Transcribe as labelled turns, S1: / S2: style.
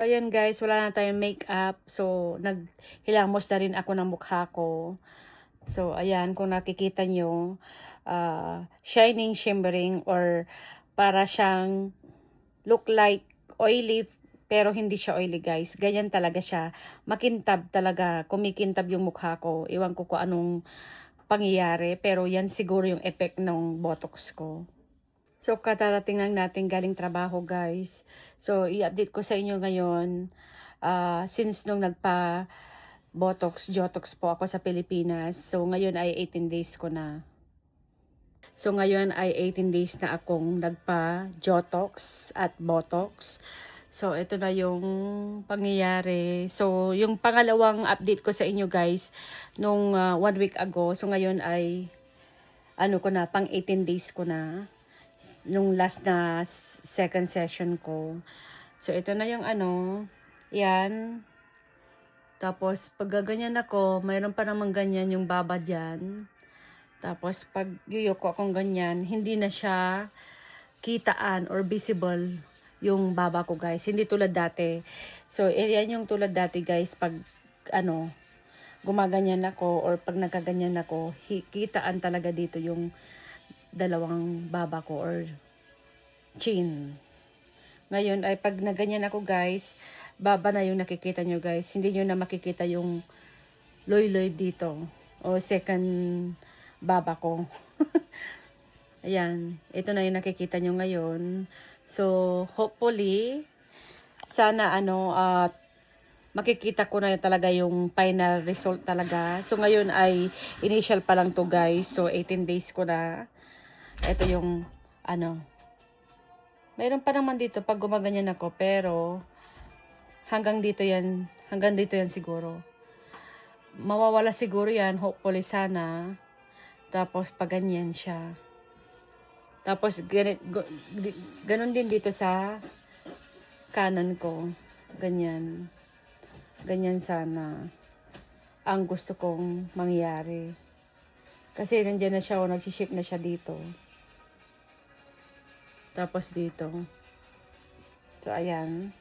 S1: Ayan guys, wala na tayong makeup. So, naghilamos na rin ako ng mukha ko. So, ayan, kung nakikita nyo, shining, shimmering, or para siyang look like oily, pero hindi siya oily guys. Ganyan talaga siya. Makintab talaga. Kumikintab yung mukha ko. Iwan ko kung anong pangyayari. Pero yan siguro yung effect ng botox ko. So, katarating lang natin galing trabaho, guys. So, i-update ko sa inyo ngayon. Since nung nagpa-botox, jotox po ako sa Pilipinas. So, ngayon ay 18 days ko na. So, ngayon ay 18 days na akong nagpa-jotox at botox. So, ito na yung pangyayari. So, yung pangalawang update ko sa inyo, guys, nung 1 week ago. So, ngayon ay, ano ko na, pang 18 days ko na. Nung last na second session ko. So, ito na yung ano, yan. Tapos, pag gaganyan ako, mayroon pa naman ganyan yung baba dyan. Tapos, pag yuyoko akong ganyan, hindi na siya kitaan or visible yung baba ko, guys. Hindi tulad dati. So, yan yung tulad dati, guys, pag, ano, gumaganyan ako or pag nakaganyan ako, kitaan talaga dito yung dalawang baba ko or chin. Ngayon ay pag naganyan ako guys, baba na yung nakikita nyo guys. Hindi nyo na makikita yung loy-loy dito o second baba ko. Ayan, ito na yung nakikita nyo ngayon. So, hopefully, sana ano, makikita ko na talaga yung final result talaga. So, ngayon ay initial pa lang to guys. So, 18 days ko na. Ito yung, ano, mayroon pa naman dito pag gumaganyan ako, pero hanggang dito yan siguro. Mawawala siguro yan, hopefully sana. Tapos pag ganyan siya. Tapos ganun din dito sa kanan ko. Ganyan. Ganyan sana ang gusto kong mangyari. Kasi nandiyan na siya o nagsiship na siya dito. Tapos dito. So, ayan.